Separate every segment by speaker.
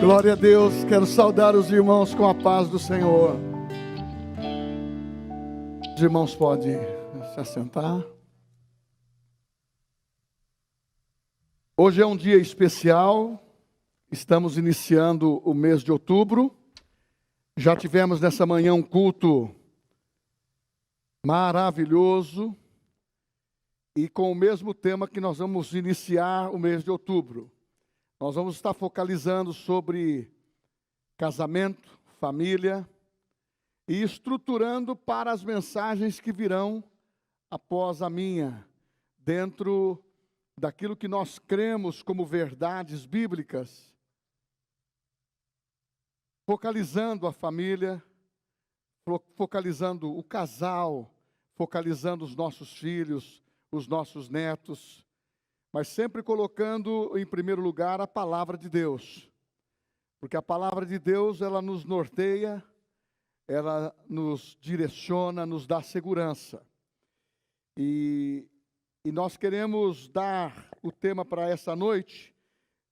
Speaker 1: Glória a Deus, quero saudar os irmãos com a paz do Senhor. Os irmãos podem se assentar. Hoje é um dia especial, estamos iniciando o mês de outubro. Já tivemos nessa manhã um culto maravilhoso e com o mesmo tema que nós vamos iniciar o mês de outubro. Nós vamos estar focalizando sobre casamento, família e estruturando para as mensagens que virão após a minha, dentro daquilo que nós cremos como verdades bíblicas, focalizando a família, focalizando o casal, focalizando os nossos filhos, os nossos netos, mas sempre colocando em primeiro lugar a palavra de Deus, porque a palavra de Deus, ela nos norteia, ela nos direciona, nos dá segurança. E nós queremos dar o tema para essa noite,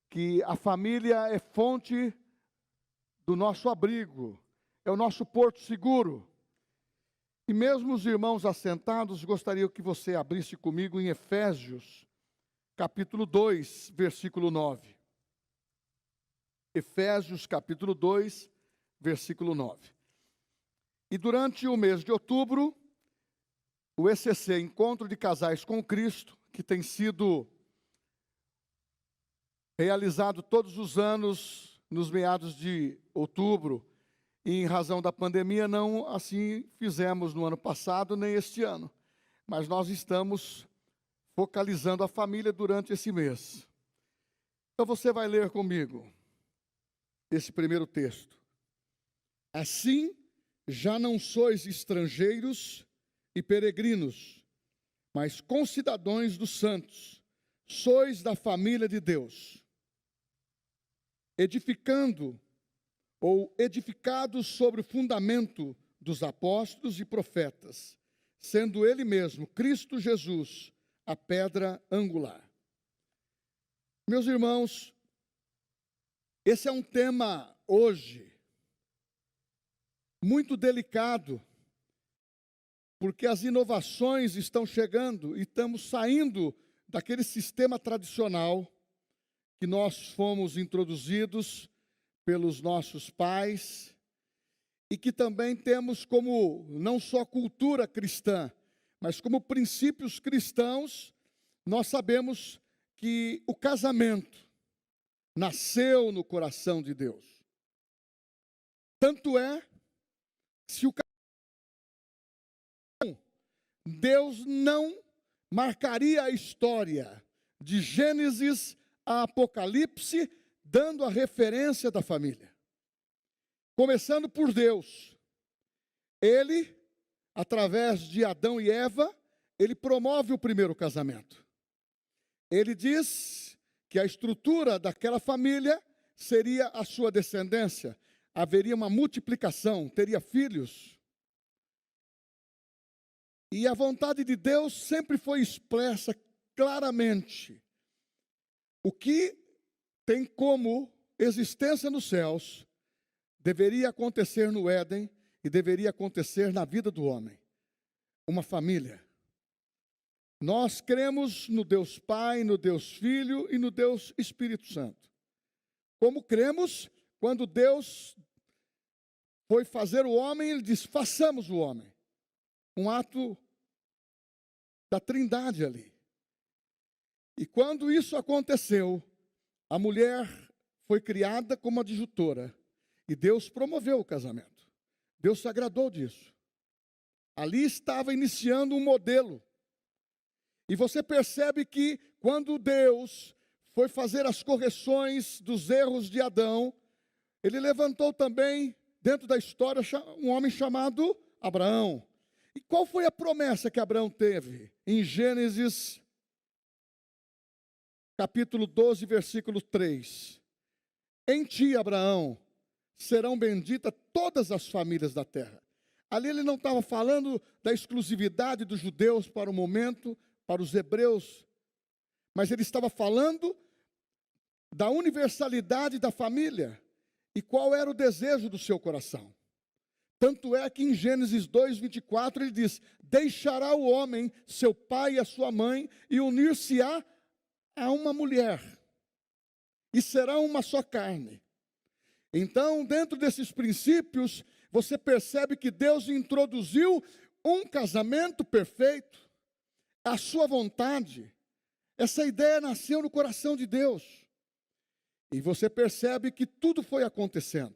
Speaker 1: que a família é fonte do nosso abrigo, é o nosso porto seguro. E mesmo os irmãos assentados, gostaria que você abrisse comigo em Efésios, capítulo 2, versículo 9. Efésios, capítulo 2, versículo 9. E durante o mês de outubro, o ECC, Encontro de Casais com Cristo, que tem sido realizado todos os anos, nos meados de outubro, e em razão da pandemia, não assim fizemos no ano passado, nem este ano. Mas nós estamos focalizando a família durante esse mês. Então você vai ler comigo esse primeiro texto. Assim, já não sois estrangeiros e peregrinos, mas concidadãos dos santos, sois da família de Deus, edificando ou edificados sobre o fundamento dos apóstolos e profetas, sendo ele mesmo, Cristo Jesus, a pedra angular. Meus irmãos, esse é um tema hoje muito delicado, porque as inovações estão chegando e estamos saindo daquele sistema tradicional que nós fomos introduzidos pelos nossos pais e que também temos como não só cultura cristã, mas como princípios cristãos. Nós sabemos que o casamento nasceu no coração de Deus. Tanto é, se o casamento, Deus não marcaria a história de Gênesis a Apocalipse, dando a referência da família. Começando por Deus. Ele, através de Adão e Eva, ele promove o primeiro casamento. Ele diz que a estrutura daquela família seria a sua descendência. Haveria uma multiplicação, teria filhos. E a vontade de Deus sempre foi expressa claramente. O que tem como existência nos céus, deveria acontecer no Éden e deveria acontecer na vida do homem. Uma família. Nós cremos no Deus Pai, no Deus Filho e no Deus Espírito Santo. Como cremos, quando Deus foi fazer o homem, ele disse, façamos o homem. Um ato da Trindade ali. E quando isso aconteceu, a mulher foi criada como adjutora. E Deus promoveu o casamento. Deus se agradou disso. Ali estava iniciando um modelo. E você percebe que quando Deus foi fazer as correções dos erros de Adão, ele levantou também, dentro da história, um homem chamado Abraão. E qual foi a promessa que Abraão teve? Em Gênesis, capítulo 12, versículo 3. Em ti, Abraão, serão benditas todas as famílias da terra. Ali ele não estava falando da exclusividade dos judeus para o momento, para os hebreus, mas ele estava falando da universalidade da família. e qual era o desejo do seu coração. Tanto é que em Gênesis 2:24 ele diz: deixará o homem seu pai e a sua mãe e unir-se-á a uma mulher, e serão uma só carne. Então, dentro desses princípios, você percebe que Deus introduziu um casamento perfeito, a sua vontade. Essa ideia nasceu no coração de Deus. E você percebe que tudo foi acontecendo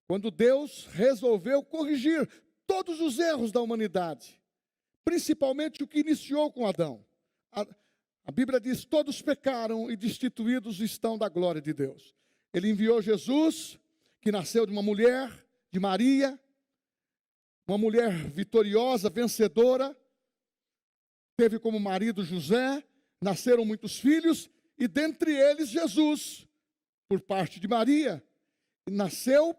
Speaker 1: quando Deus resolveu corrigir todos os erros da humanidade, principalmente o que iniciou com Adão. A Bíblia diz: todos pecaram e destituídos estão da glória de Deus. Ele enviou Jesus, que nasceu de uma mulher, de Maria, uma mulher vitoriosa, vencedora, teve como marido José, nasceram muitos filhos, e dentre eles Jesus, por parte de Maria, e nasceu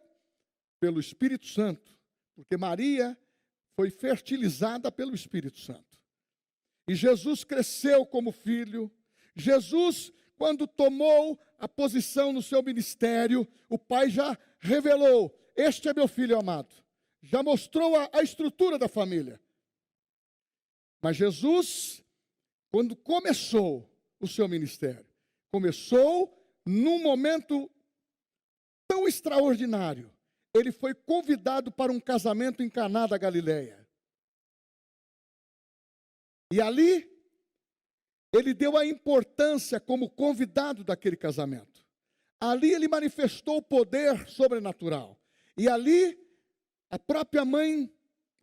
Speaker 1: pelo Espírito Santo, porque Maria foi fertilizada pelo Espírito Santo. E Jesus cresceu como filho. Jesus, quando tomou a posição no seu ministério, o Pai já revelou: este é meu filho amado. Já mostrou a estrutura da família. Mas Jesus, quando começou o seu ministério, começou num momento tão extraordinário. Ele foi convidado para um casamento em Caná da Galileia. E ali, ele deu a importância como convidado daquele casamento. Ali ele manifestou o poder sobrenatural. E ali, a própria mãe,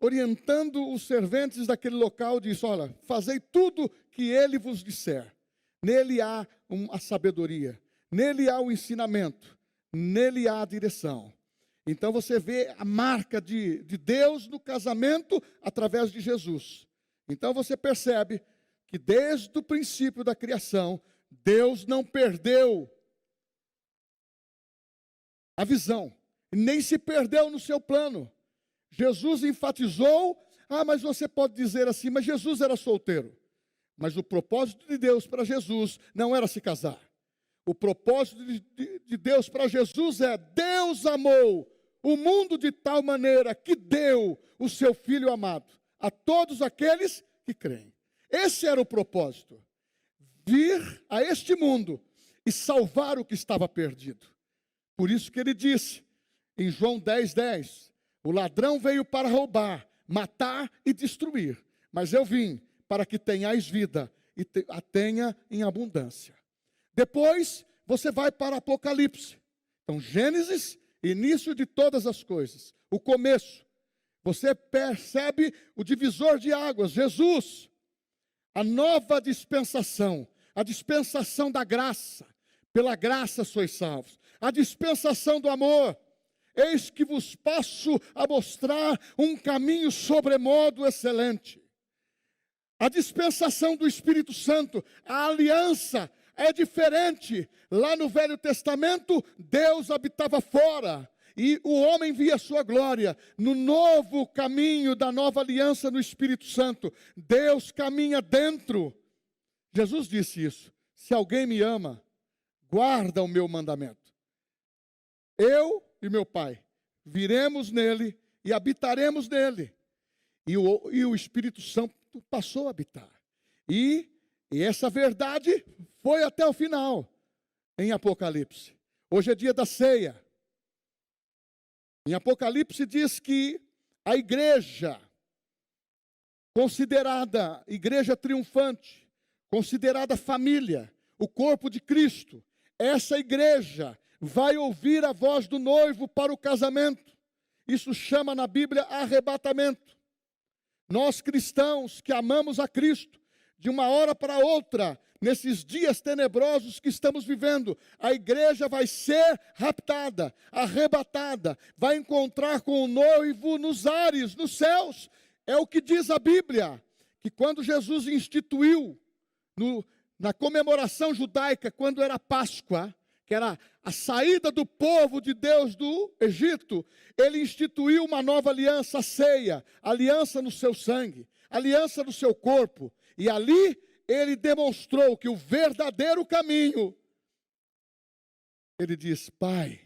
Speaker 1: orientando os serventes daquele local, disse: olha, fazei tudo que ele vos disser. Nele há a sabedoria, nele há o ensinamento, nele há a direção. Então você vê a marca de Deus no casamento através de Jesus. Então você percebe que desde o princípio da criação, Deus não perdeu a visão, nem se perdeu no seu plano. Jesus enfatizou: mas você pode dizer assim, mas Jesus era solteiro. Mas o propósito de Deus para Jesus não era se casar. O propósito de Deus para Jesus é: Deus amou o mundo de tal maneira que deu o seu Filho amado a todos aqueles que creem. Esse era o propósito: vir a este mundo e salvar o que estava perdido. Por isso que ele disse em João 10:10, o ladrão veio para roubar, matar e destruir, mas eu vim para que tenhais vida e a tenha em abundância. Depois você vai para Apocalipse. Então, Gênesis, início de todas as coisas, o começo. Você percebe o divisor de águas, Jesus, a nova dispensação, a dispensação da graça. Pela graça sois salvos. A dispensação do amor. Eis que vos passo a mostrar um caminho sobremodo excelente. A dispensação do Espírito Santo, a aliança é diferente. Lá no Velho Testamento, Deus habitava fora e o homem via a sua glória. No novo caminho da nova aliança no Espírito Santo, Deus caminha dentro. Jesus disse isso: se alguém me ama, guarda o meu mandamento. Eu e meu Pai viremos nele e habitaremos nele. E o Espírito Santo passou a habitar. E essa verdade foi até o final, em Apocalipse. Hoje é dia da ceia. Em Apocalipse diz que a igreja, considerada igreja triunfante, considerada família, o corpo de Cristo, essa igreja vai ouvir a voz do noivo para o casamento. Isso chama na Bíblia arrebatamento. Nós cristãos que amamos a Cristo, de uma hora para outra, nesses dias tenebrosos que estamos vivendo, a igreja vai ser raptada, arrebatada, vai encontrar com o noivo nos ares, nos céus. É o que diz a Bíblia, que quando Jesus instituiu, na comemoração judaica, quando era Páscoa, que era a saída do povo de Deus do Egito, ele instituiu uma nova aliança, a ceia, aliança no seu sangue, aliança no seu corpo. E ali ele demonstrou que o verdadeiro caminho, ele diz: Pai,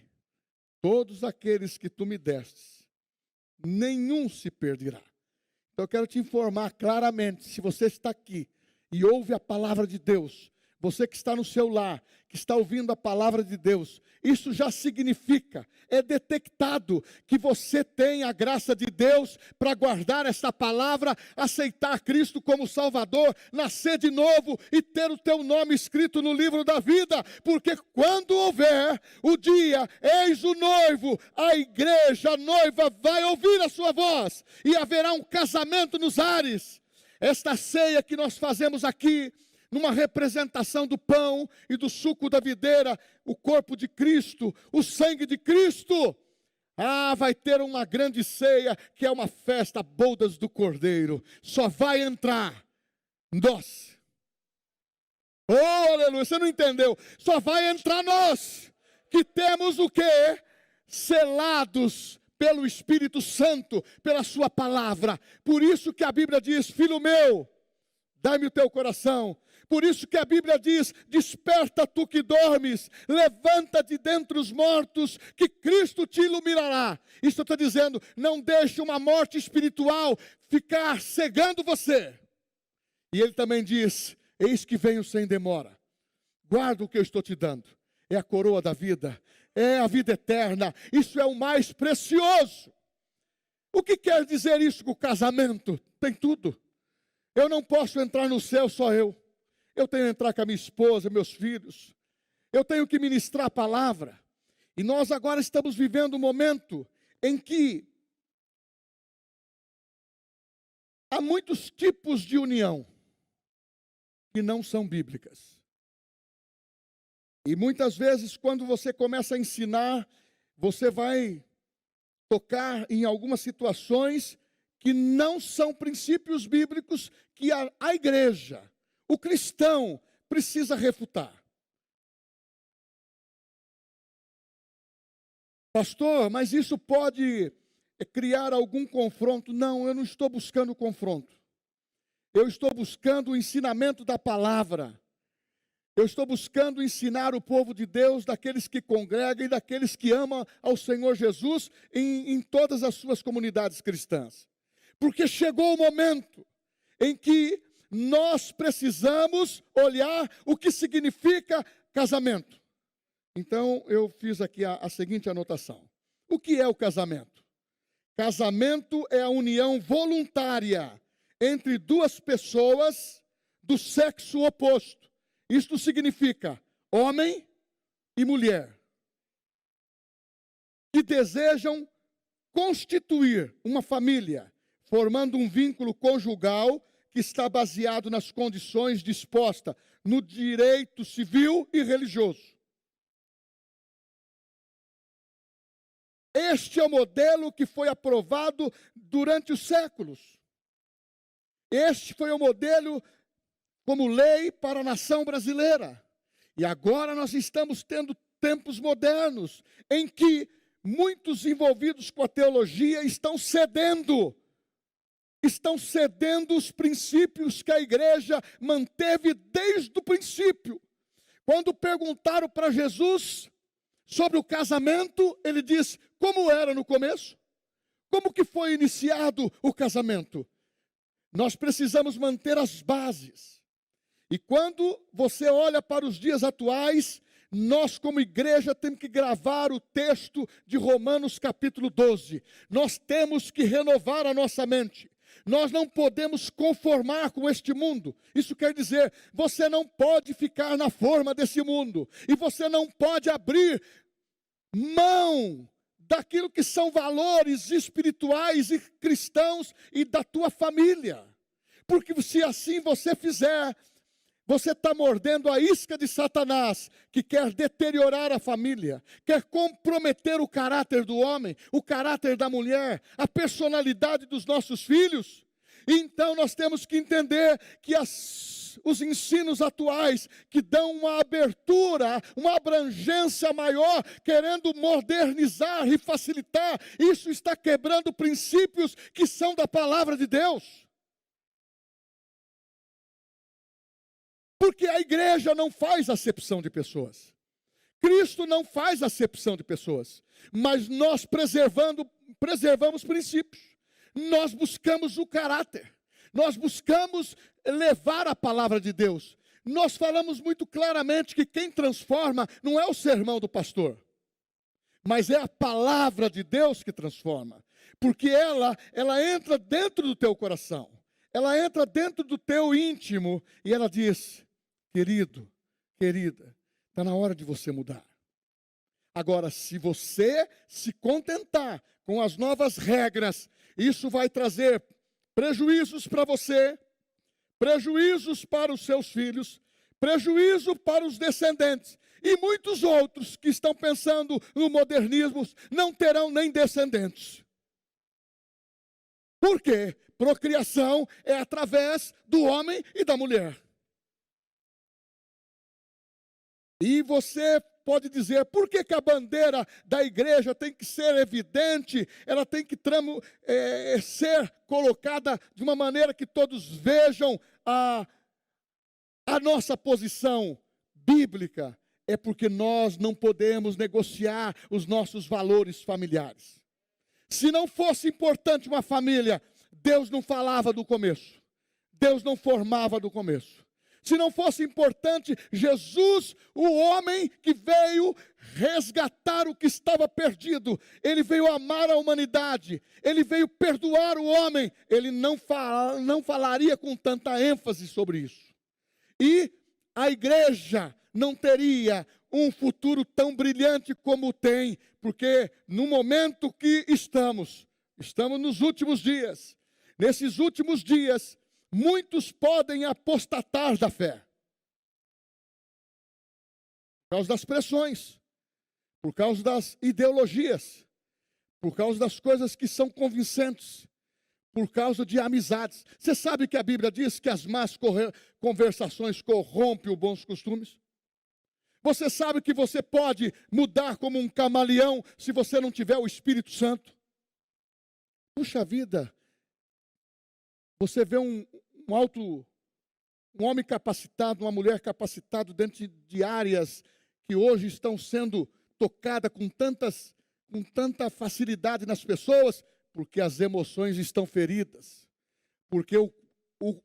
Speaker 1: todos aqueles que tu me destes, nenhum se perderá. Então eu quero te informar claramente, se você está aqui e ouve a palavra de Deus, você que está no seu lar, que está ouvindo a palavra de Deus, isso já significa, é detectado que você tem a graça de Deus para guardar essa palavra, aceitar Cristo como Salvador, nascer de novo e ter o teu nome escrito no livro da vida, porque quando houver o dia, eis o noivo, a igreja, a noiva vai ouvir a sua voz e haverá um casamento nos ares. Esta ceia que nós fazemos aqui, numa representação do pão e do suco da videira, o corpo de Cristo, o sangue de Cristo. Vai ter uma grande ceia, que é uma festa, bodas do Cordeiro. Só vai entrar nós. Oh, aleluia, você não entendeu. Só vai entrar nós, que temos o quê? Selados pelo Espírito Santo, pela sua palavra. Por isso que a Bíblia diz, filho meu, dai-me o teu coração. Por isso que a Bíblia diz, desperta tu que dormes, levanta de dentre os mortos, que Cristo te iluminará. Isso eu estou dizendo, não deixe uma morte espiritual ficar cegando você. E ele também diz, eis que venho sem demora. Guarda o que eu estou te dando. É a coroa da vida, é a vida eterna. Isso é o mais precioso. O que quer dizer isso com o casamento? Tem tudo. Eu não posso entrar no céu só eu. Eu tenho que entrar com a minha esposa, meus filhos. Eu tenho que ministrar a palavra. E nós agora estamos vivendo um momento em que há muitos tipos de união que não são bíblicas. E muitas vezes, quando você começa a ensinar, você vai tocar em algumas situações que não são princípios bíblicos que a igreja, o cristão, precisa refutar. Pastor, mas isso pode criar algum confronto? Não, eu não estou buscando confronto. Eu estou buscando o ensinamento da palavra. Eu estou buscando ensinar o povo de Deus, daqueles que congregam e daqueles que amam ao Senhor Jesus em todas as suas comunidades cristãs. Porque chegou o momento em que nós precisamos olhar o que significa casamento. Então, eu fiz aqui a seguinte anotação. O que é o casamento? Casamento é a união voluntária entre duas pessoas do sexo oposto. Isto significa homem e mulher, que desejam constituir uma família, formando um vínculo conjugal que está baseado nas condições dispostas no direito civil e religioso. Este é o modelo que foi aprovado durante os séculos. Este foi o modelo como lei para a nação brasileira. E agora nós estamos tendo tempos modernos em que muitos envolvidos com a teologia estão cedendo os princípios que a igreja manteve desde o princípio. Quando perguntaram para Jesus sobre o casamento, ele disse, como era no começo? Como que foi iniciado o casamento? Nós precisamos manter as bases. E quando você olha para os dias atuais, nós como igreja temos que gravar o texto de Romanos capítulo 12. Nós temos que renovar a nossa mente. Nós não podemos conformar com este mundo. Isso quer dizer, você não pode ficar na forma desse mundo. E você não pode abrir mão daquilo que são valores espirituais e cristãos e da tua família. Porque se assim você fizer, você está mordendo a isca de Satanás, que quer deteriorar a família, quer comprometer o caráter do homem, o caráter da mulher, a personalidade dos nossos filhos. Então nós temos que entender que os ensinos atuais, que dão uma abertura, uma abrangência maior, querendo modernizar e facilitar, isso está quebrando princípios que são da palavra de Deus. Porque a igreja não faz acepção de pessoas. Cristo não faz acepção de pessoas, mas nós preservamos princípios. Nós buscamos o caráter. Nós buscamos levar a palavra de Deus. Nós falamos muito claramente que quem transforma não é o sermão do pastor, mas é a palavra de Deus que transforma. Porque ela entra dentro do teu coração. Ela entra dentro do teu íntimo e ela diz: querido, querida, está na hora de você mudar. Agora, se você se contentar com as novas regras, isso vai trazer prejuízos para você, prejuízos para os seus filhos, prejuízo para os descendentes. E muitos outros que estão pensando no modernismo não terão nem descendentes. Por quê? Procriação é através do homem e da mulher. E você pode dizer, por que a bandeira da igreja tem que ser evidente, ela tem que ser colocada de uma maneira que todos vejam a nossa posição bíblica? É porque nós não podemos negociar os nossos valores familiares. Se não fosse importante uma família, Deus não falava do começo. Deus não formava do começo. Se não fosse importante, Jesus, o homem que veio resgatar o que estava perdido, ele veio amar a humanidade, ele veio perdoar o homem, ele não falaria com tanta ênfase sobre isso. E a igreja não teria um futuro tão brilhante como tem, porque no momento que estamos nos últimos dias. Nesses últimos dias, muitos podem apostatar da fé. Por causa das pressões, por causa das ideologias, por causa das coisas que são convincentes, por causa de amizades. Você sabe que a Bíblia diz que as más conversações corrompem os bons costumes? Você sabe que você pode mudar como um camaleão se você não tiver o Espírito Santo? Puxa vida, você vê um homem capacitado, uma mulher capacitada dentro de áreas que hoje estão sendo tocadas com tanta facilidade nas pessoas, porque as emoções estão feridas, porque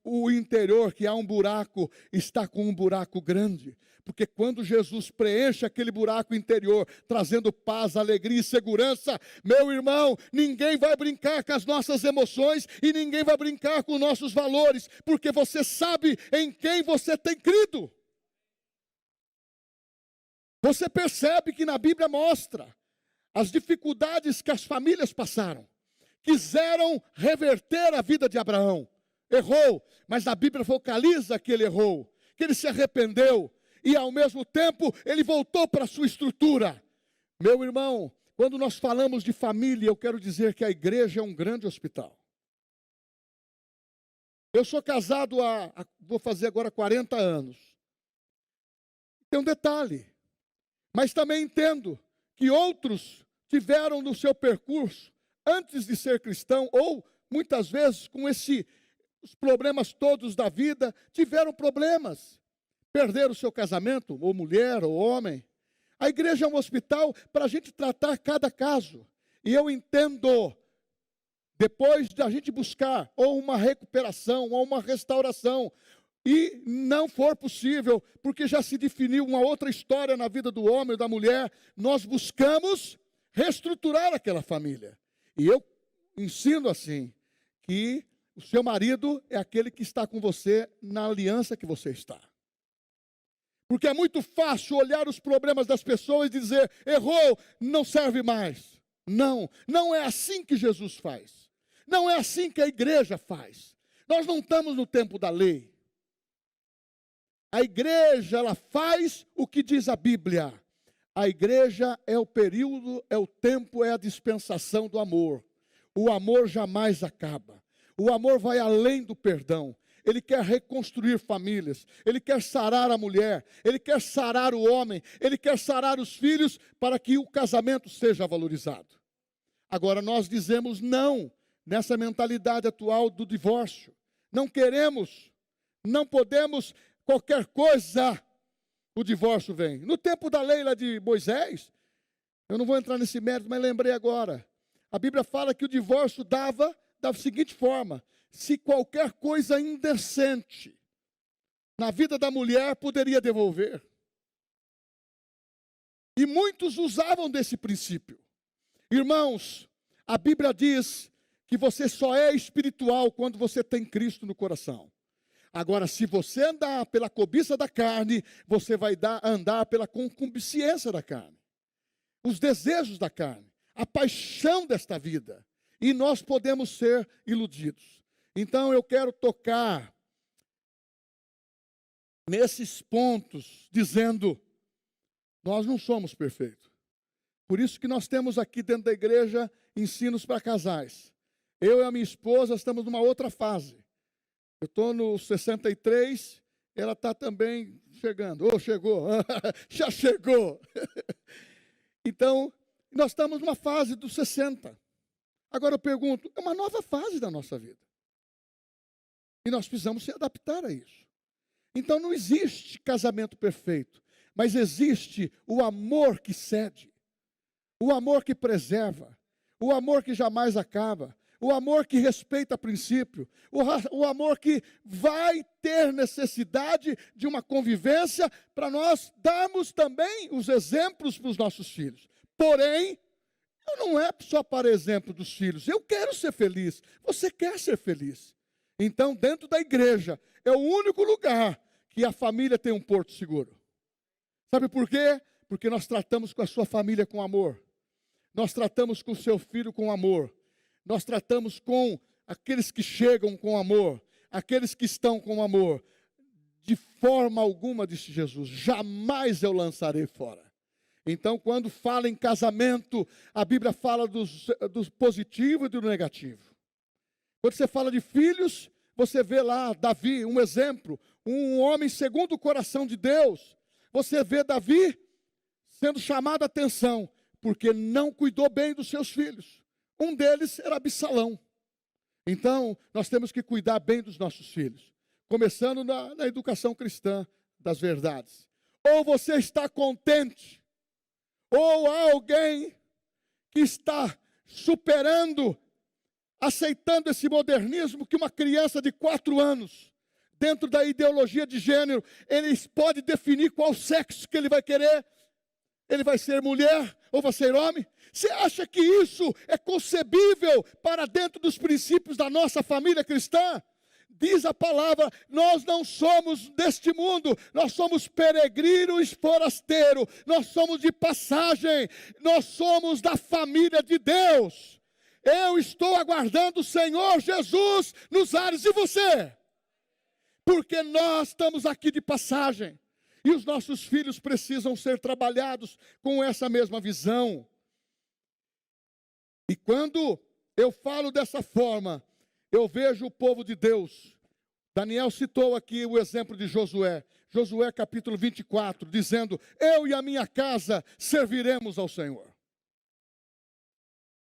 Speaker 1: o interior, que há um buraco, está com um buraco grande. Porque quando Jesus preenche aquele buraco interior, trazendo paz, alegria e segurança, meu irmão, ninguém vai brincar com as nossas emoções e ninguém vai brincar com os nossos valores, porque você sabe em quem você tem crido. Você percebe que na Bíblia mostra as dificuldades que as famílias passaram. Quiseram reverter a vida de Abraão. Errou, mas a Bíblia focaliza que ele errou, que ele se arrependeu. E ao mesmo tempo, ele voltou para a sua estrutura. Meu irmão, quando nós falamos de família, eu quero dizer que a igreja é um grande hospital. Eu sou casado vou fazer agora 40 anos. Tem um detalhe, mas também entendo que outros tiveram no seu percurso, antes de ser cristão, ou muitas vezes com os problemas todos da vida, tiveram problemas. Perderam o seu casamento, ou mulher, ou homem. A igreja é um hospital para a gente tratar cada caso. E eu entendo, depois de a gente buscar ou uma recuperação, ou uma restauração, e não for possível, porque já se definiu uma outra história na vida do homem ou da mulher, nós buscamos reestruturar aquela família. E eu ensino assim, que o seu marido é aquele que está com você na aliança que você está. Porque é muito fácil olhar os problemas das pessoas e dizer, errou, não serve mais. Não, não é assim que Jesus faz. Não é assim que a igreja faz. Nós não estamos no tempo da lei. A igreja, ela faz o que diz a Bíblia. A igreja é o período, é o tempo, é a dispensação do amor. O amor jamais acaba. O amor vai além do perdão. Ele quer reconstruir famílias, ele quer sarar a mulher, ele quer sarar o homem, ele quer sarar os filhos para que o casamento seja valorizado. Agora nós dizemos não nessa mentalidade atual do divórcio. Não queremos, não podemos qualquer coisa o divórcio vem. No tempo da lei lá de Moisés, eu não vou entrar nesse mérito, mas lembrei agora. A Bíblia fala que o divórcio dava da seguinte forma: se qualquer coisa indecente na vida da mulher, poderia devolver. E muitos usavam desse princípio. Irmãos, a Bíblia diz que você só é espiritual quando você tem Cristo no coração. Agora, se você andar pela cobiça da carne, você vai andar pela concupiscência da carne. Os desejos da carne, a paixão desta vida. E nós podemos ser iludidos. Então, eu quero tocar nesses pontos, dizendo, nós não somos perfeitos. Por isso que nós temos aqui dentro da igreja ensinos para casais. Eu e a minha esposa estamos numa outra fase. Eu estou no 63, ela está também chegando. Chegou, já chegou. Então, nós estamos numa fase dos 60. Agora eu pergunto, é uma nova fase da nossa vida. E nós precisamos se adaptar a isso. Então não existe casamento perfeito, mas existe o amor que cede, o amor que preserva, o amor que jamais acaba, o amor que respeita princípio, o amor que vai ter necessidade de uma convivência para nós darmos também os exemplos para os nossos filhos. Porém, não é só para exemplo dos filhos. Eu quero ser feliz, você quer ser feliz. Então, dentro da igreja, é o único lugar que a família tem um porto seguro. Sabe por quê? Porque nós tratamos com a sua família com amor. Nós tratamos com o seu filho com amor. Nós tratamos com aqueles que chegam com amor. Aqueles que estão com amor. De forma alguma, disse Jesus, jamais eu lançarei fora. Então, quando fala em casamento, a Bíblia fala do positivo e do negativo. Quando você fala de filhos, você vê lá Davi, um exemplo, um homem segundo o coração de Deus. Você vê Davi sendo chamado a atenção, porque não cuidou bem dos seus filhos. Um deles era Absalão. Então, nós temos que cuidar bem dos nossos filhos, começando na educação cristã das verdades. Ou você está contente, ou há alguém que está superando, aceitando esse modernismo que uma criança de 4 anos, dentro da ideologia de gênero, ele pode definir qual sexo que ele vai querer. Ele vai ser mulher ou vai ser homem? Você acha que isso é concebível para dentro dos princípios da nossa família cristã? Diz a palavra, nós não somos deste mundo, nós somos peregrinos forasteiro, nós somos de passagem, nós somos da família de Deus. Eu estou aguardando o Senhor Jesus nos ares, e você? Porque nós estamos aqui de passagem. E os nossos filhos precisam ser trabalhados com essa mesma visão. E quando eu falo dessa forma, eu vejo o povo de Deus. Daniel citou aqui o exemplo de Josué. Josué capítulo 24, dizendo, eu e a minha casa serviremos ao Senhor.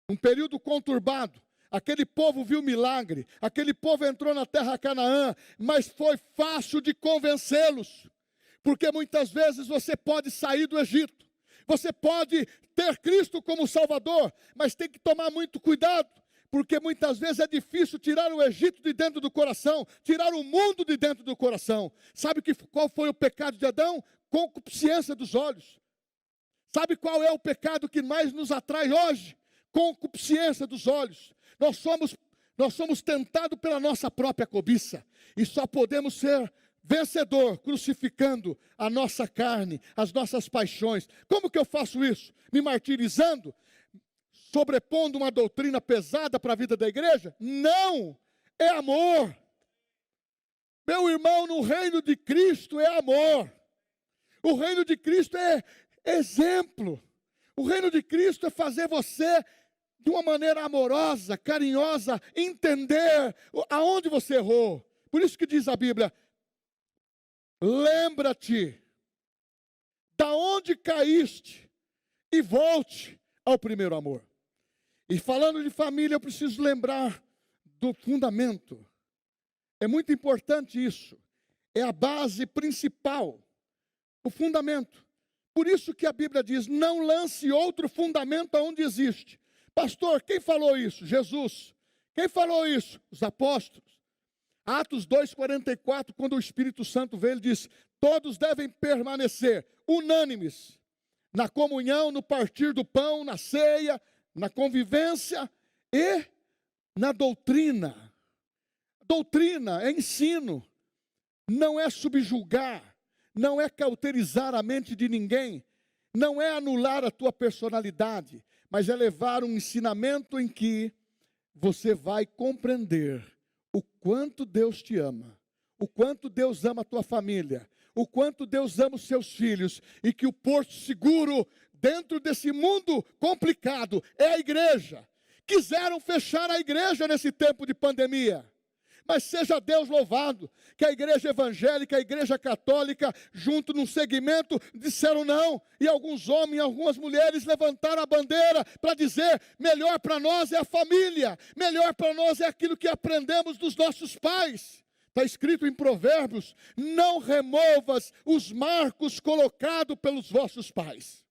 Speaker 1: Um período conturbado. Aquele povo viu milagre. Aquele povo entrou na terra Canaã. Mas foi fácil de convencê-los. Porque muitas vezes você pode sair do Egito. Você pode ter Cristo como Salvador. Mas tem que tomar muito cuidado. Porque muitas vezes é difícil tirar o Egito de dentro do coração. Tirar o mundo de dentro do coração. Sabe qual foi o pecado de Adão? Concupiscência dos olhos. Sabe qual é o pecado que mais nos atrai hoje? Concupiscência dos olhos. Nós somos tentados pela nossa própria cobiça. E só podemos ser vencedor crucificando a nossa carne, as nossas paixões. Como que eu faço isso? Me martirizando? Sobrepondo uma doutrina pesada para a vida da igreja? Não! É amor. Meu irmão, no reino de Cristo é amor. O reino de Cristo é exemplo. O reino de Cristo é fazer você, de uma maneira amorosa, carinhosa, entender aonde você errou. Por isso que diz a Bíblia, lembra-te da onde caíste e volte ao primeiro amor. E falando de família, eu preciso lembrar do fundamento. É muito importante isso. É a base principal o fundamento. Por isso que a Bíblia diz, não lance outro fundamento aonde existe. Pastor, quem falou isso? Jesus. Quem falou isso? Os apóstolos. Atos 2,44, quando o Espírito Santo veio, ele diz, todos devem permanecer unânimes na comunhão, no partir do pão, na ceia, na convivência e na doutrina. Doutrina é ensino, não é subjugar, não é cauterizar a mente de ninguém, não é anular a tua personalidade, mas é levar um ensinamento em que você vai compreender o quanto Deus te ama, o quanto Deus ama a tua família, o quanto Deus ama os seus filhos, e que o porto seguro dentro desse mundo complicado é a igreja. Quiseram fechar a igreja nesse tempo de pandemia, mas seja Deus louvado, que a igreja evangélica, a igreja católica, junto num segmento, disseram não, e alguns homens, algumas mulheres levantaram a bandeira para dizer, melhor para nós é a família, melhor para nós é aquilo que aprendemos dos nossos pais. Está escrito em Provérbios, não removas os marcos colocados pelos vossos pais.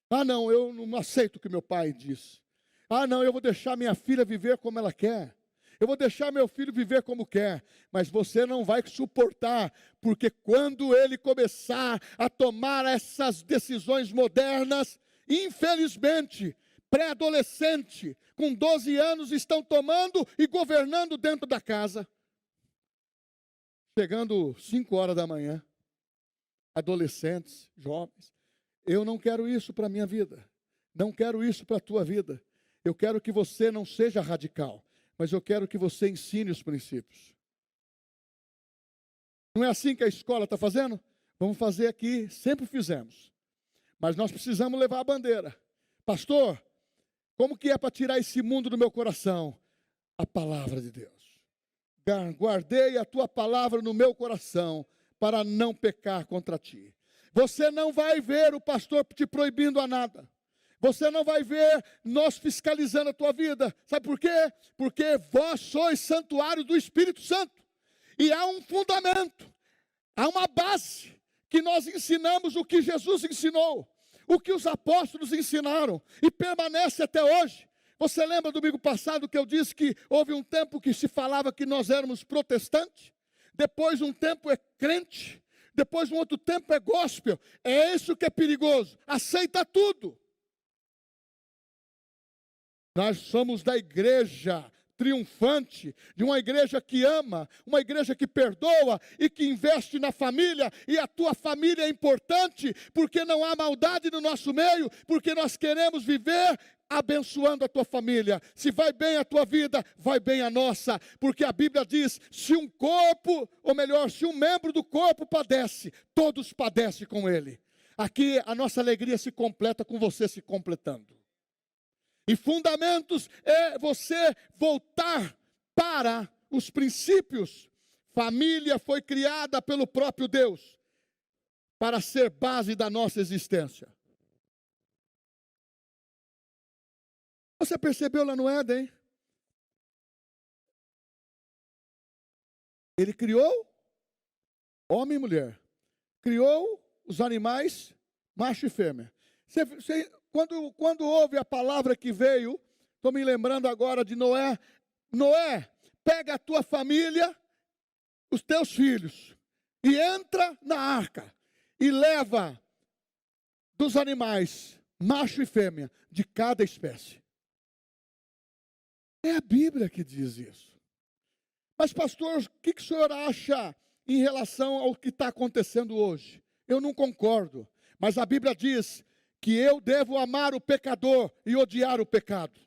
Speaker 1: Ah não, eu não aceito o que meu pai diz. Ah não, eu vou deixar minha filha viver como ela quer. Eu vou deixar meu filho viver como quer, mas você não vai suportar, porque quando ele começar a tomar essas decisões modernas, infelizmente, pré-adolescente, com 12 anos, estão tomando e governando dentro da casa. Chegando 5 horas da manhã, adolescentes, jovens, eu não quero isso para a minha vida, não quero isso para a tua vida, eu quero que você não seja radical, mas eu quero que você ensine os princípios. Não é assim que a escola está fazendo? Vamos fazer aqui, sempre fizemos. Mas nós precisamos levar a bandeira. Pastor, como que é para tirar esse mundo do meu coração? A palavra de Deus. Guardei a tua palavra no meu coração, para não pecar contra ti. Você não vai ver o pastor te proibindo a nada. Você não vai ver nós fiscalizando a tua vida. Sabe por quê? Porque vós sois santuário do Espírito Santo. E há um fundamento, há uma base, que nós ensinamos o que Jesus ensinou, o que os apóstolos ensinaram, e permanece até hoje. Você lembra do domingo passado que eu disse que houve um tempo que se falava que nós éramos protestantes? Depois um tempo é crente, depois um outro tempo é gospel. É isso que é perigoso, aceita tudo. Nós somos da igreja triunfante, de uma igreja que ama, uma igreja que perdoa e que investe na família, e a tua família é importante, porque não há maldade no nosso meio, porque nós queremos viver abençoando a tua família. Se vai bem a tua vida, vai bem a nossa, porque a Bíblia diz, se um corpo, ou melhor, se um membro do corpo padece, todos padecem com ele. Aqui a nossa alegria se completa com você se completando. E fundamentos é você voltar para os princípios. Família foi criada pelo próprio Deus para ser base da nossa existência. Você percebeu lá no Éden? Ele criou homem e mulher. Criou os animais, macho e fêmea. Quando houve a palavra que veio, estou me lembrando agora de Noé. Noé, pega a tua família, os teus filhos, e entra na arca, e leva dos animais, macho e fêmea, de cada espécie. É a Bíblia que diz isso. Mas pastor, o que o senhor acha em relação ao que está acontecendo hoje? Eu não concordo, mas a Bíblia diz que eu devo amar o pecador e odiar o pecado.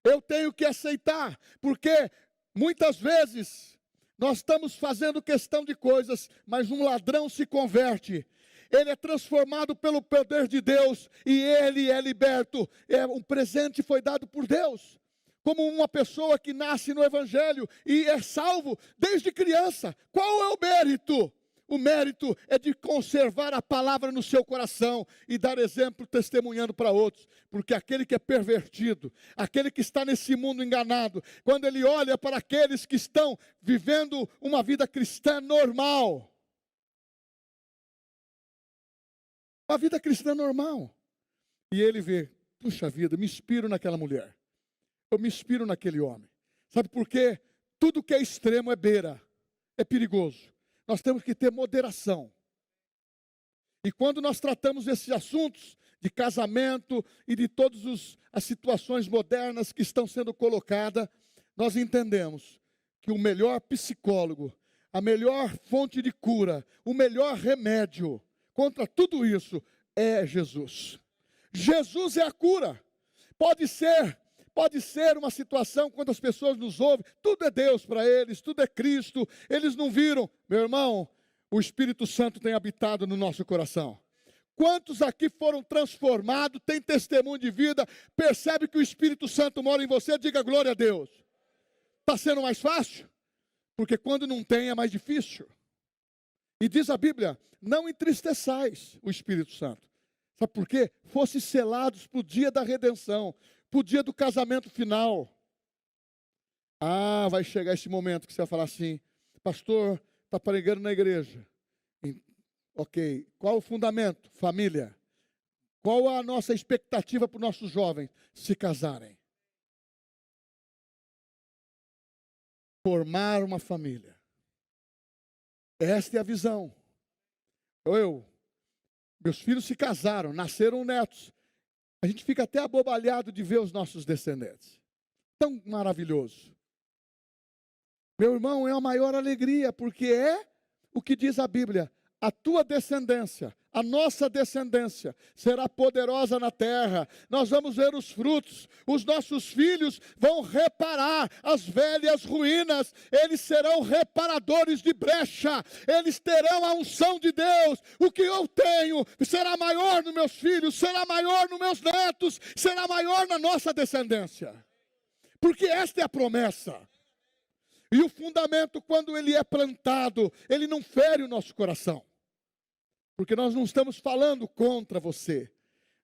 Speaker 1: Eu tenho que aceitar, porque muitas vezes nós estamos fazendo questão de coisas, mas um ladrão se converte, ele é transformado pelo poder de Deus e ele é liberto. Um presente foi dado por Deus, como uma pessoa que nasce no Evangelho e é salvo desde criança. Qual é o mérito? O mérito é de conservar a palavra no seu coração e dar exemplo testemunhando para outros. Porque aquele que é pervertido, aquele que está nesse mundo enganado, quando ele olha para aqueles que estão vivendo uma vida cristã normal, Uma vida cristã normal. E ele vê, puxa vida, me inspiro naquela mulher. Eu me inspiro naquele homem. Sabe por quê? Tudo que é extremo é beira, é perigoso. Nós temos que ter moderação. E quando nós tratamos esses assuntos de casamento e de todas as situações modernas que estão sendo colocadas, nós entendemos que o melhor psicólogo, a melhor fonte de cura, o melhor remédio contra tudo isso é Jesus. Jesus é a cura. Pode ser uma situação quando as pessoas nos ouvem, tudo é Deus para eles, tudo é Cristo, eles não viram. Meu irmão, o Espírito Santo tem habitado no nosso coração. Quantos aqui foram transformados, têm testemunho de vida, percebe que o Espírito Santo mora em você, diga glória a Deus. Está sendo mais fácil? Porque quando não tem é mais difícil. E diz a Bíblia, não entristeçais o Espírito Santo. Sabe por quê? Fosse selados para o dia da redenção, para o dia do casamento final. Ah, vai chegar esse momento que você vai falar assim, pastor, está pregando na igreja. Ok, qual o fundamento? Família. Qual a nossa expectativa para os nossos jovens? Se casarem. Formar uma família. Esta é a visão. Meus filhos se casaram, nasceram netos. A gente fica até abobalhado de ver os nossos descendentes. Tão maravilhoso. Meu irmão, é a maior alegria, porque é o que diz a Bíblia. A tua descendência, a nossa descendência, será poderosa na terra. Nós vamos ver os frutos. Os nossos filhos vão reparar as velhas ruínas. Eles serão reparadores de brecha. Eles terão a unção de Deus. O que eu tenho será maior nos meus filhos, será maior nos meus netos, será maior na nossa descendência. Porque esta é a promessa. E o fundamento, quando ele é plantado, ele não fere o nosso coração. Porque nós não estamos falando contra você.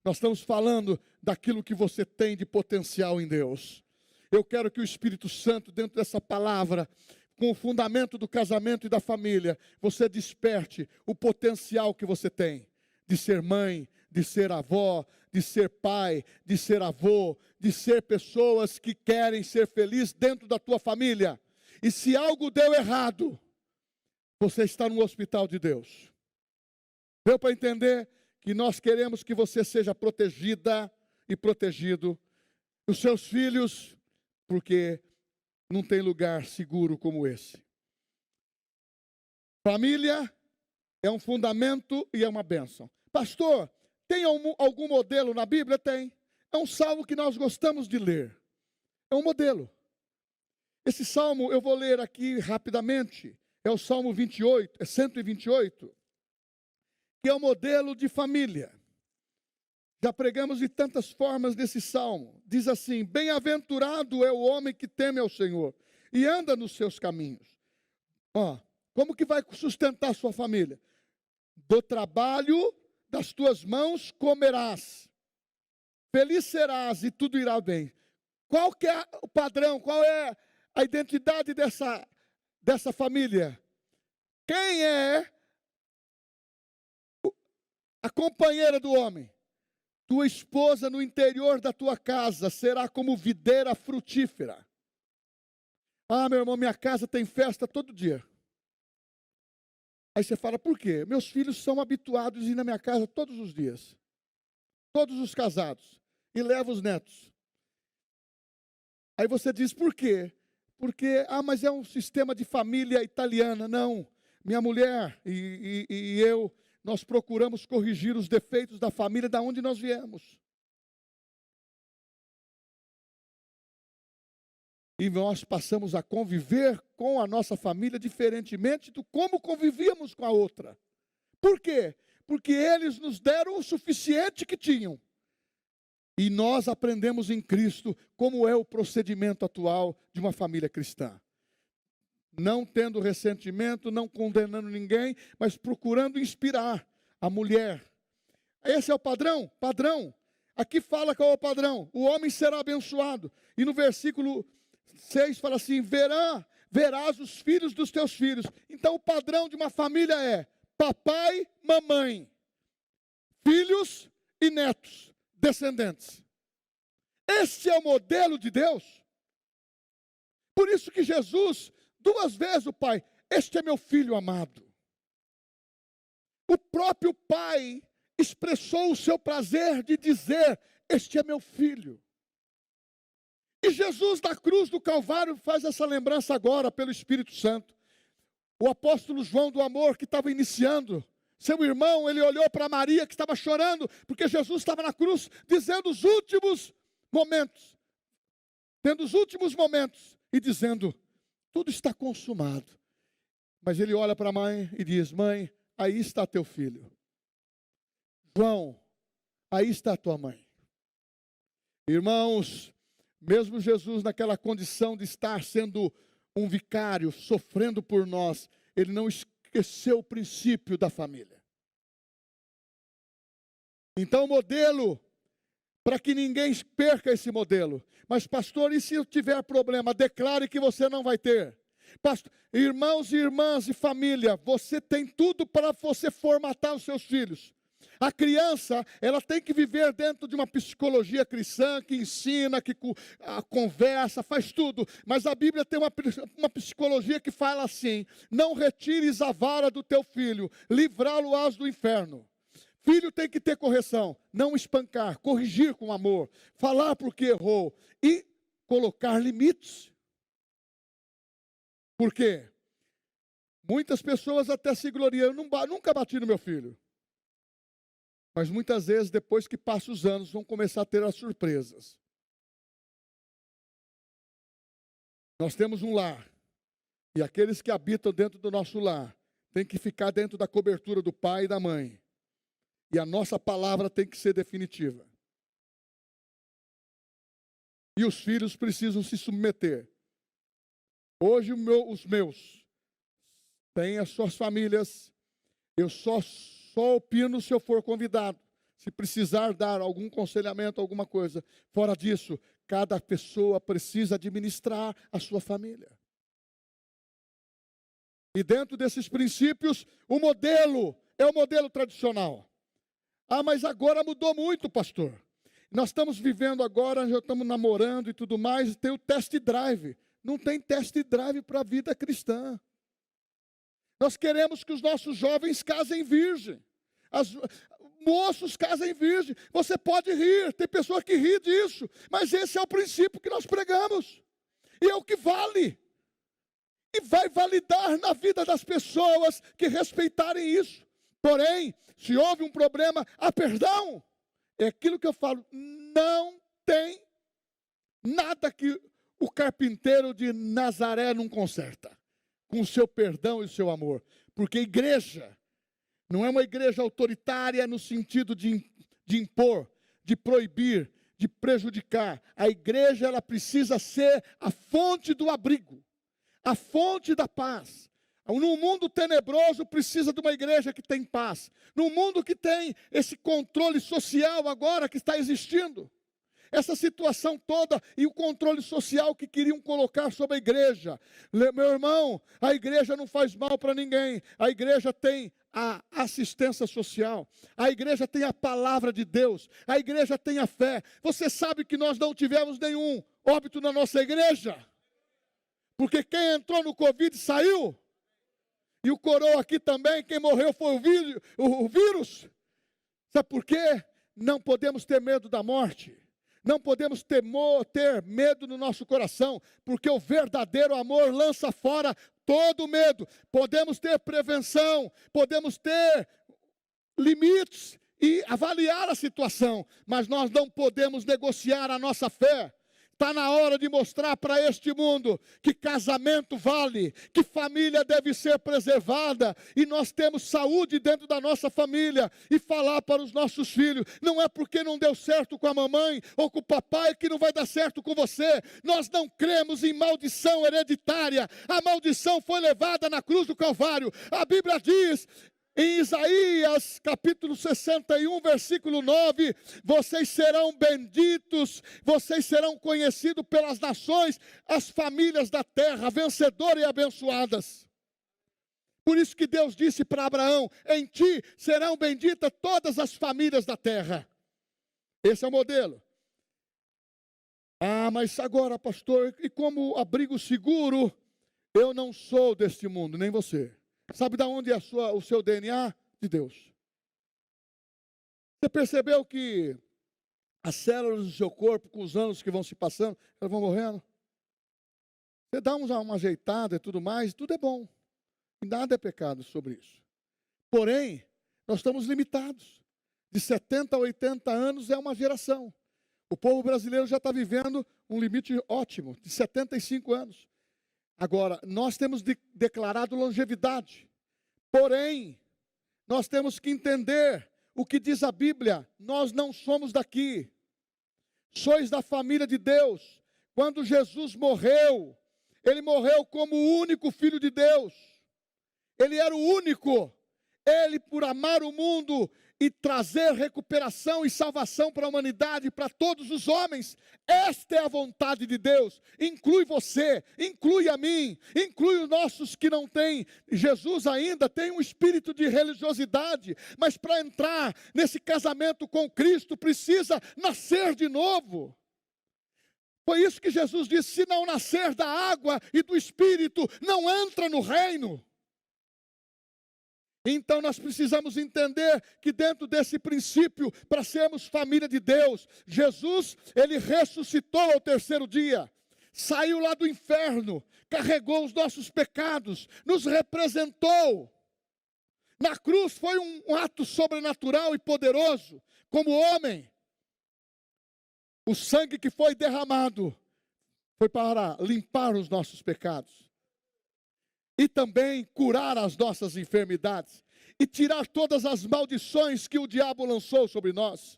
Speaker 1: Nós estamos falando daquilo que você tem de potencial em Deus. Eu quero que o Espírito Santo, dentro dessa palavra, com o fundamento do casamento e da família, você desperte o potencial que você tem. De ser mãe, de ser avó, de ser pai, de ser avô, de ser pessoas que querem ser felizes dentro da tua família. E se algo deu errado, você está no hospital de Deus. Deu para entender que nós queremos que você seja protegida e protegido. Os seus filhos, porque não tem lugar seguro como esse. Família é um fundamento e é uma bênção. Pastor, tem algum modelo na Bíblia? Tem. É um salmo que nós gostamos de ler. É um modelo. Esse salmo eu vou ler aqui rapidamente. É o Salmo 28, é 128. Que é o modelo de família. Já pregamos de tantas formas nesse salmo. Diz assim, bem-aventurado é o homem que teme ao Senhor e anda nos seus caminhos. Como que vai sustentar sua família? Do trabalho das tuas mãos comerás. Feliz serás e tudo irá bem. Qual que é o padrão? Qual é a identidade dessa família? Quem é a companheira do homem? Tua esposa no interior da tua casa será como videira frutífera. Ah, meu irmão, minha casa tem festa todo dia. Aí você fala, por quê? Meus filhos são habituados a ir na minha casa todos os dias. Todos os casados. E levam os netos. Aí você diz, por quê? Porque, mas é um sistema de família italiana. Não. Minha mulher e eu, nós procuramos corrigir os defeitos da família da onde nós viemos. E nós passamos a conviver com a nossa família diferentemente do como convivíamos com a outra. Por quê? Porque eles nos deram o suficiente que tinham. E nós aprendemos em Cristo como é o procedimento atual de uma família cristã. Não tendo ressentimento, não condenando ninguém, mas procurando inspirar a mulher. Esse é o padrão? Padrão. Aqui fala qual é o padrão. O homem será abençoado. E no versículo 6 fala assim, verás os filhos dos teus filhos. Então o padrão de uma família é papai, mamãe. filhos e netos, descendentes. Este é o modelo de Deus. Por isso que Jesus, 2 vezes o Pai, este é meu filho amado. O próprio Pai expressou o seu prazer de dizer, este é meu filho. E Jesus na cruz do Calvário faz essa lembrança agora pelo Espírito Santo. O apóstolo João do amor que estava iniciando, seu irmão, ele olhou para Maria que estava chorando, porque Jesus estava na cruz, dizendo os últimos momentos, tendo os últimos momentos, e dizendo, tudo está consumado. Mas ele olha para a mãe e diz, mãe, aí está teu filho. João, aí está tua mãe. Irmãos, mesmo Jesus naquela condição de estar sendo um vicário, sofrendo por nós, ele não esqueceu o princípio da família. Então o modelo, para que ninguém perca esse modelo. Mas pastor, e se eu tiver problema? Declare que você não vai ter. Pastor, irmãos e irmãs e família, você tem tudo para você formatar os seus filhos. A criança, ela tem que viver dentro de uma psicologia cristã, que ensina, que conversa, faz tudo. Mas a Bíblia tem uma psicologia que fala assim, não retires a vara do teu filho, livrá-lo-ás do inferno. Filho tem que ter correção, não espancar, corrigir com amor, falar porque errou e colocar limites. Por quê? Muitas pessoas até se gloriam, eu nunca bati no meu filho. Mas muitas vezes, depois que passam os anos, vão começar a ter as surpresas. Nós temos um lar, e aqueles que habitam dentro do nosso lar, têm que ficar dentro da cobertura do pai e da mãe. E a nossa palavra tem que ser definitiva. E os filhos precisam se submeter. Hoje os meus têm as suas famílias. Eu só opino se eu for convidado. Se precisar dar algum aconselhamento, alguma coisa. Fora disso, cada pessoa precisa administrar a sua família. E dentro desses princípios, o modelo é o modelo tradicional. Ah, mas agora mudou muito, pastor. Nós estamos vivendo agora, já estamos namorando e tudo mais, tem o test drive. Não tem test drive para a vida cristã. Nós queremos que os nossos jovens casem virgem. Moços casem virgem. Você pode rir, tem pessoa que ri disso. Mas esse é o princípio que nós pregamos. E é o que vale. E vai validar na vida das pessoas que respeitarem isso. Porém, se houve um problema, há perdão. É aquilo que eu falo, não tem nada que o carpinteiro de Nazaré não conserta. Com o seu perdão e o seu amor. Porque igreja não é uma igreja autoritária no sentido de impor, de proibir, de prejudicar. A igreja, ela precisa ser a fonte do abrigo, a fonte da paz. Num mundo tenebroso, precisa de uma igreja que tem paz. Num mundo que tem esse controle social agora que está existindo. Essa situação toda e o controle social que queriam colocar sobre a igreja. Meu irmão, a igreja não faz mal para ninguém. A igreja tem a assistência social. A igreja tem a palavra de Deus. A igreja tem a fé. Você sabe que nós não tivemos nenhum óbito na nossa igreja? Porque quem entrou no Covid saiu. E o coroa aqui também, quem morreu foi o vírus. Sabe por quê? Não podemos ter medo da morte. Não podemos ter medo no nosso coração, porque o verdadeiro amor lança fora todo medo. Podemos ter prevenção, podemos ter limites e avaliar a situação, mas nós não podemos negociar a nossa fé. Está na hora de mostrar para este mundo que casamento vale, que família deve ser preservada, e nós temos saúde dentro da nossa família, e falar para os nossos filhos, não é porque não deu certo com a mamãe ou com o papai que não vai dar certo com você. Nós não cremos em maldição hereditária, a maldição foi levada na cruz do Calvário. A Bíblia diz, em Isaías, capítulo 61, versículo 9, vocês serão benditos, vocês serão conhecidos pelas nações, as famílias da terra, vencedoras e abençoadas. Por isso que Deus disse para Abraão: em ti serão benditas todas as famílias da terra. Esse é o modelo. Ah, mas agora, pastor, e como abrigo seguro, eu não sou deste mundo, nem você. Sabe de onde é o seu DNA? De Deus. Você percebeu que as células do seu corpo, com os anos que vão se passando, elas vão morrendo? Você dá uma ajeitada e tudo mais, tudo é bom. E nada é pecado sobre isso. Porém, nós estamos limitados. De 70 a 80 anos é uma geração. O povo brasileiro já está vivendo um limite ótimo, de 75 anos. Agora, nós temos declarado longevidade. Porém, nós temos que entender o que diz a Bíblia. Nós não somos daqui. Sois da família de Deus. Quando Jesus morreu, ele morreu como o único Filho de Deus. Ele era o único. Ele, por amar o mundo e trazer recuperação e salvação para a humanidade, para todos os homens. Esta é a vontade de Deus. Inclui você, inclui a mim, inclui os nossos que não têm Jesus ainda, tem um espírito de religiosidade, mas para entrar nesse casamento com Cristo, precisa nascer de novo. Foi isso que Jesus disse: se não nascer da água e do Espírito, não entra no reino. Então nós precisamos entender que dentro desse princípio, para sermos família de Deus, Jesus, ele ressuscitou ao terceiro dia, saiu lá do inferno, carregou os nossos pecados, nos representou. Na cruz foi um ato sobrenatural e poderoso, como homem. O sangue que foi derramado foi para limpar os nossos pecados. E também curar as nossas enfermidades. E tirar todas as maldições que o diabo lançou sobre nós.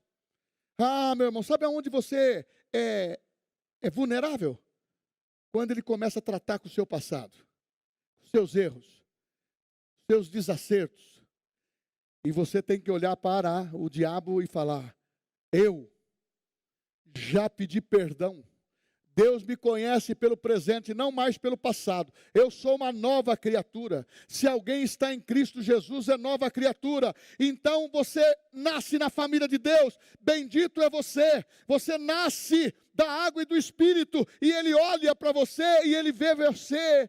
Speaker 1: Ah, meu irmão, sabe aonde você é vulnerável? Quando ele começa a tratar com o seu passado. Seus erros. Seus desacertos. E você tem que olhar para o diabo e falar: eu já pedi perdão. Deus me conhece pelo presente, não mais pelo passado. Eu sou uma nova criatura. Se alguém está em Cristo Jesus, é nova criatura. Então você nasce na família de Deus. Bendito é você. Você nasce da água e do Espírito. E Ele olha para você e Ele vê você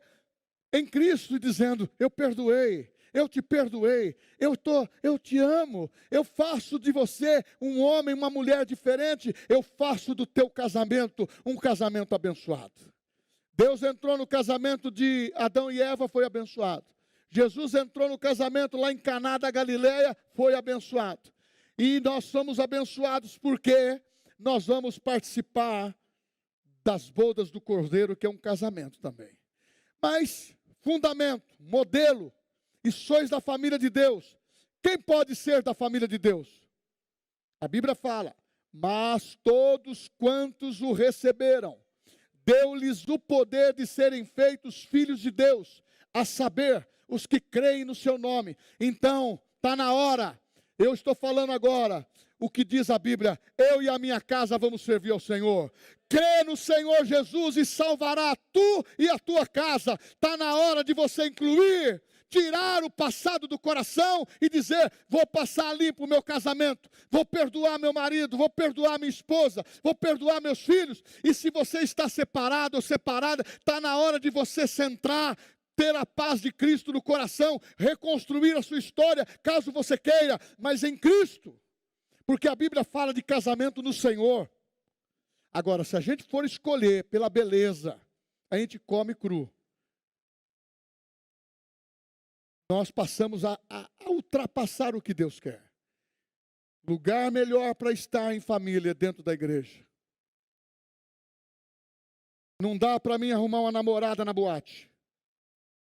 Speaker 1: em Cristo dizendo: eu perdoei. Eu te perdoei, eu te amo, eu faço de você um homem, uma mulher diferente, eu faço do teu casamento um casamento abençoado. Deus entrou no casamento de Adão e Eva, foi abençoado. Jesus entrou no casamento lá em Caná da Galileia, foi abençoado. E nós somos abençoados porque nós vamos participar das bodas do Cordeiro, que é um casamento também. Mas, fundamento, modelo, e sois da família de Deus. Quem pode ser da família de Deus? A Bíblia fala: mas todos quantos o receberam, deu-lhes o poder de serem feitos filhos de Deus, a saber, os que creem no seu nome. Então, está na hora. Eu estou falando agora o que diz a Bíblia: eu e a minha casa vamos servir ao Senhor. Crê no Senhor Jesus e salvará tu e a tua casa. Está na hora de você incluir, tirar o passado do coração e dizer: vou passar limpo o meu casamento, vou perdoar meu marido, vou perdoar minha esposa, vou perdoar meus filhos. E se você está separado ou separada, está na hora de você centrar, ter a paz de Cristo no coração, reconstruir a sua história, caso você queira, mas em Cristo. Porque a Bíblia fala de casamento no Senhor. Agora, se a gente for escolher pela beleza, a gente come cru. Nós passamos a ultrapassar o que Deus quer. Lugar melhor para estar em família dentro da igreja. Não dá para mim arrumar uma namorada na boate.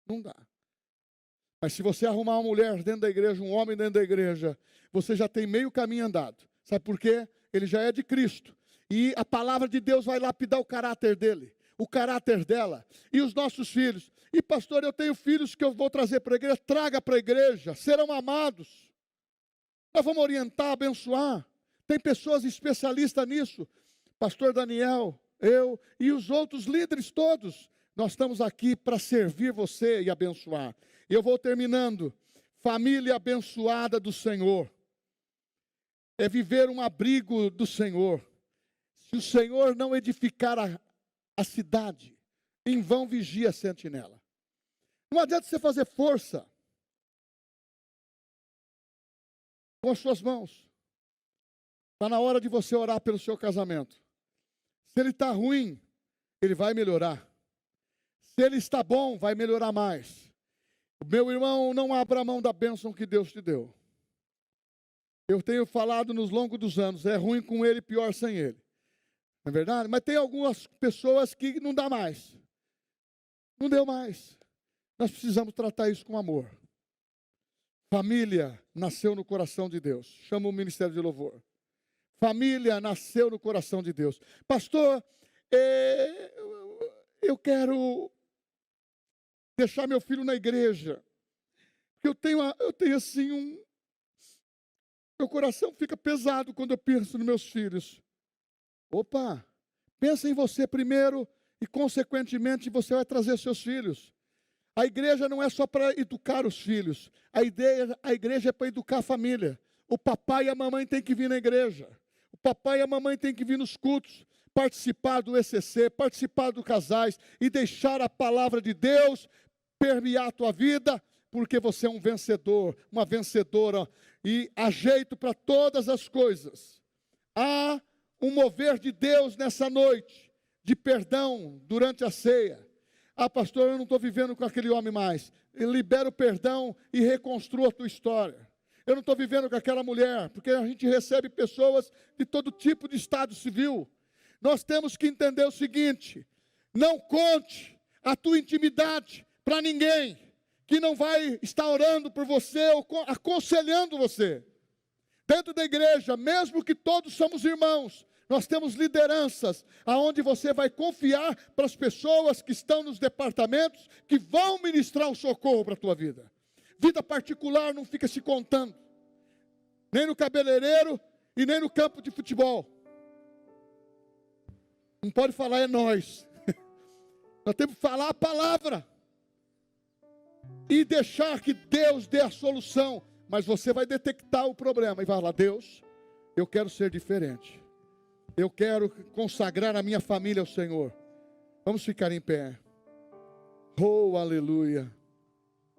Speaker 1: Não dá. Mas se você arrumar uma mulher dentro da igreja, um homem dentro da igreja, você já tem meio caminho andado. Sabe por quê? Ele já é de Cristo. E a palavra de Deus vai lapidar o caráter dele, o caráter dela. E os nossos filhos. E pastor, eu tenho filhos que eu vou trazer para a igreja. Traga para a igreja, serão amados. Nós vamos orientar, abençoar. Tem pessoas especialistas nisso. Pastor Daniel, eu e os outros líderes todos. Nós estamos aqui para servir você e abençoar. Eu vou terminando. Família abençoada do Senhor é viver um abrigo do Senhor. Se o Senhor não edificar a cidade, em vão vigia a sentinela. Não adianta você fazer força com as suas mãos. Está na hora de você orar pelo seu casamento. Se ele está ruim, ele vai melhorar. Se ele está bom, vai melhorar mais. Meu irmão, não abra mão da bênção que Deus te deu. Eu tenho falado nos longos dos anos, é ruim com ele, pior sem ele. Não é verdade? Mas tem algumas pessoas que não dá mais. Não deu mais. Nós precisamos tratar isso com amor. Família nasceu no coração de Deus. Chama o Ministério de Louvor. Família nasceu no coração de Deus. Pastor, eu quero deixar meu filho na igreja. Porque eu tenho assim meu coração fica pesado quando eu penso nos meus filhos. Opa, pensa em você primeiro e consequentemente você vai trazer seus filhos. A igreja não é só para educar os filhos. A igreja é para educar a família. O papai e a mamãe têm que vir na igreja. O papai e a mamãe têm que vir nos cultos, participar do ECC, participar dos casais e deixar a palavra de Deus permear a tua vida, porque você é um vencedor, uma vencedora, e há jeito para todas as coisas. Há um mover de Deus nessa noite, de perdão durante a ceia. Ah, pastor, eu não estou vivendo com aquele homem mais. Libera o perdão e reconstrua a tua história. Eu não estou vivendo com aquela mulher, porque a gente recebe pessoas de todo tipo de estado civil. Nós temos que entender o seguinte: não conte a tua intimidade para ninguém que não vai estar orando por você ou aconselhando você. Dentro da igreja, mesmo que todos somos irmãos, nós temos lideranças, aonde você vai confiar para as pessoas que estão nos departamentos, que vão ministrar o socorro para a tua vida. Vida particular não fica se contando, nem no cabeleireiro e nem no campo de futebol. Não pode falar é nós. Nós temos que falar a palavra e deixar que Deus dê a solução. Mas você vai detectar o problema e vai falar: Deus, eu quero ser diferente. Eu quero consagrar a minha família ao Senhor. Vamos ficar em pé. Oh, aleluia.